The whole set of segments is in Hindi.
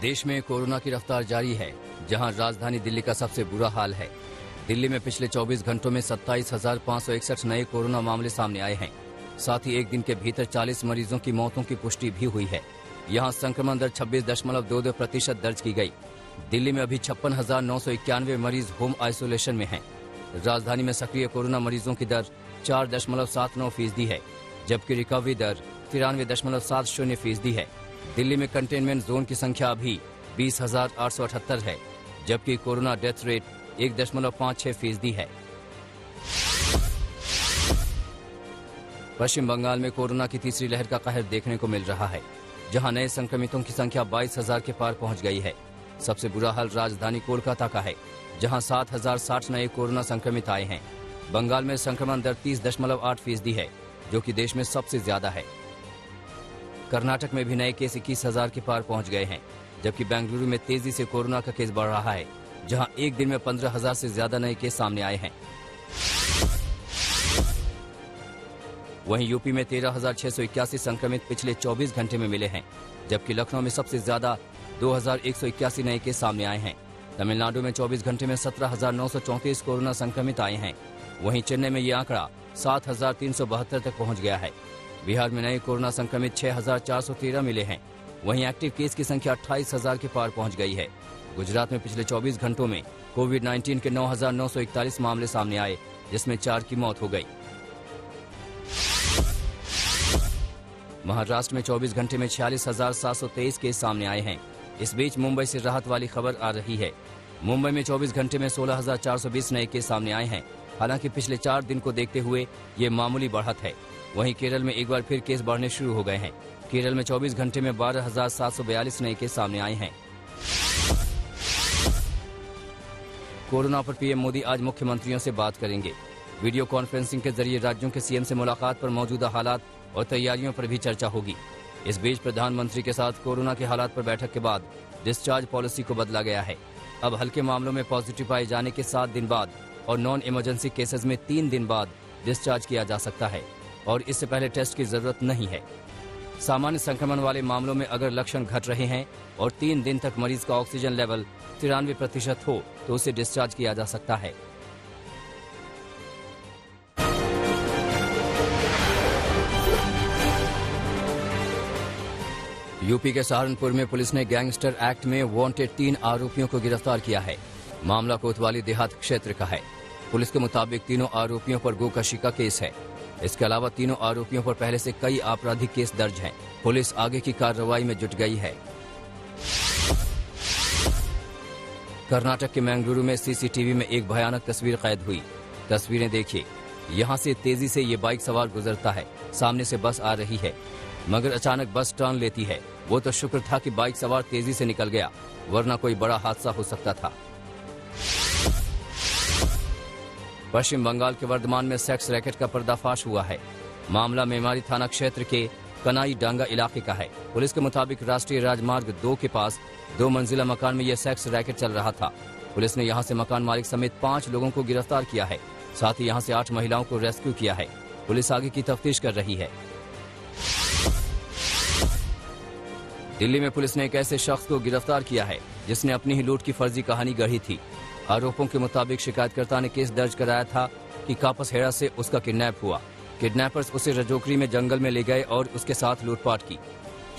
देश में कोरोना की रफ्तार जारी है, जहां राजधानी दिल्ली का सबसे बुरा हाल है। दिल्ली में पिछले 24 घंटों में 27,561 नए कोरोना मामले सामने आए हैं। साथ ही एक दिन के भीतर 40 मरीजों की मौतों की पुष्टि भी हुई है। यहां संक्रमण दर 26.22% दर्ज की गई। दिल्ली में अभी 56,991 मरीज होम आइसोलेशन में हैं। राजधानी में सक्रिय कोरोना मरीजों की दर 4.79% है, जबकि रिकवरी दर 93.70% है। दिल्ली में कंटेनमेंट जोन की संख्या अभी 20,878 है, जबकि कोरोना डेथ रेट 1.56% है। पश्चिम बंगाल में कोरोना की तीसरी लहर का कहर देखने को मिल रहा है, जहां नए संक्रमितों की संख्या 22,000 के पार पहुंच गई है। सबसे बुरा हाल राजधानी कोलकाता का है, जहां 7,060 नए कोरोना संक्रमित आए हैं। बंगाल में संक्रमण दर 30.8% है, जो कि देश में सबसे ज्यादा है। कर्नाटक में भी नए केस 21,000 के पार पहुंच गए हैं, जबकि बेंगलुरु में तेजी से कोरोना का केस बढ़ रहा है, जहां एक दिन में 15,000 से ज्यादा नए केस सामने आए हैं। वहीं यूपी में 13,681 संक्रमित पिछले 24 घंटे में मिले हैं, जबकि लखनऊ में सबसे ज्यादा 2,181 नए केस सामने आए हैं। तमिलनाडु में 24 घंटे में 17,934 कोरोना संक्रमित आए हैं। वहीं चेन्नई में यह आंकड़ा 7,372 तक पहुंच गया है। बिहार में नए कोरोना संक्रमित 6,413 मिले हैं। वहीं एक्टिव केस की संख्या 28,000 के पार पहुंच गई है। गुजरात में पिछले 24 घंटों में कोविड-19 के 9,941 मामले सामने आए, जिसमें 4 की मौत हो गई। महाराष्ट्र में 24 घंटे में 46,723 केस सामने आए हैं। इस बीच मुंबई से राहत वाली खबर आ रही है। मुंबई में 24 घंटे में 16,420 नए केस सामने आए हैं। हालांकि पिछले 4 दिन को देखते हुए ये मामूली बढ़त है। वहीं केरल में एक बार फिर केस बढ़ने शुरू हो गए हैं। केरल में 24 घंटे में 12,742 नए केस सामने आए हैं। कोरोना पर पीएम मोदी आज मुख्यमंत्रियों से बात करेंगे। वीडियो कॉन्फ्रेंसिंग के जरिए राज्यों के सीएम से मुलाकात पर मौजूदा हालात और तैयारियों पर भी चर्चा होगी। इस बीच प्रधानमंत्री के साथ कोरोना के हालात पर बैठक के बाद डिस्चार्ज पॉलिसी को बदला गया है। अब हल्के मामलों में पॉजिटिव पाए जाने के 7 दिन बाद और नॉन इमरजेंसी केसेस में 3 दिन बाद डिस्चार्ज किया जा सकता है, और इससे पहले टेस्ट की जरूरत नहीं है। सामान्य संक्रमण वाले मामलों में अगर लक्षण घट रहे हैं और 3 दिन तक मरीज का ऑक्सीजन लेवल 93% हो तो उसे डिस्चार्ज किया जा सकता है। यूपी के सहारनपुर में पुलिस ने गैंगस्टर एक्ट में वांटेड 3 आरोपियों को गिरफ्तार किया है। मामला कोतवाली देहात क्षेत्र का है। पुलिस के मुताबिक तीनों आरोपियों पर गोकशी का केस है। इसके अलावा तीनों आरोपियों पर पहले से कई आपराधिक केस दर्ज हैं। पुलिस आगे की कार्रवाई में जुट गई है। कर्नाटक के मैंगलुरु में सीसीटीवी में एक भयानक तस्वीर कैद हुई। तस्वीरें देखिए। यहां से तेजी से ये बाइक सवार गुजरता है। सामने से बस आ रही है, मगर अचानक बस टर्न लेती है। वो तो शुक्र था कि बाइक सवार तेजी से निकल गया, वरना कोई बड़ा हादसा हो सकता था। पश्चिम बंगाल के वर्धमान में सेक्स रैकेट का पर्दाफाश हुआ है। मामला मेमारी थाना क्षेत्र के कनाई डांगा इलाके का है। पुलिस के मुताबिक राष्ट्रीय राजमार्ग 2 के पास 2 मंजिला मकान में यह सेक्स रैकेट चल रहा था। पुलिस ने यहां से मकान मालिक समेत 5 लोगों को गिरफ्तार किया है। साथ ही यहां से 8 महिलाओं को रेस्क्यू किया है। पुलिस आगे की तफ्तीश कर रही है। दिल्ली में पुलिस ने एक ऐसे शख्स को गिरफ्तार किया है जिसने अपनी ही लूट की फर्जी कहानी गढ़ी थी। आरोपों के मुताबिक शिकायतकर्ता ने केस दर्ज कराया था कि कापसहेड़ा से उसका किडनैप हुआ। किडनैपर्स उसे रजोकरी में जंगल में ले गए और उसके साथ लूटपाट की।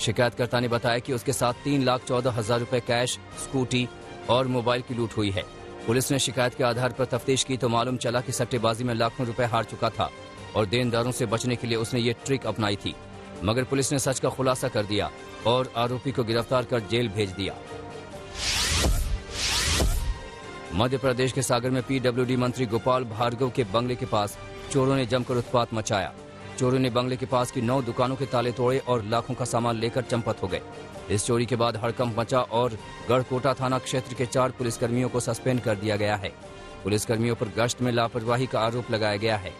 शिकायतकर्ता ने बताया कि उसके साथ 3,14,000 रुपए कैश, स्कूटी और मोबाइल की लूट हुई है। पुलिस ने शिकायत के आधार पर तफ्तीश की तो मालूम चला कि सट्टेबाजी में लाखों रुपए हार चुका था और देनदारों से बचने के लिए उसने ये ट्रिक अपनाई थी। मगर पुलिस ने सच का खुलासा कर दिया और आरोपी को गिरफ्तार कर जेल भेज दिया। मध्य प्रदेश के सागर में पीडब्ल्यूडी मंत्री गोपाल भार्गव के बंगले के पास चोरों ने जमकर उत्पात मचाया। चोरों ने बंगले के पास की 9 दुकानों के ताले तोड़े और लाखों का सामान लेकर चंपत हो गए। इस चोरी के बाद हड़कंप मचा और गढ़कोटा थाना क्षेत्र के 4 पुलिसकर्मियों को सस्पेंड कर दिया गया है। पुलिसकर्मियों पर गश्त में लापरवाही का आरोप लगाया गया है।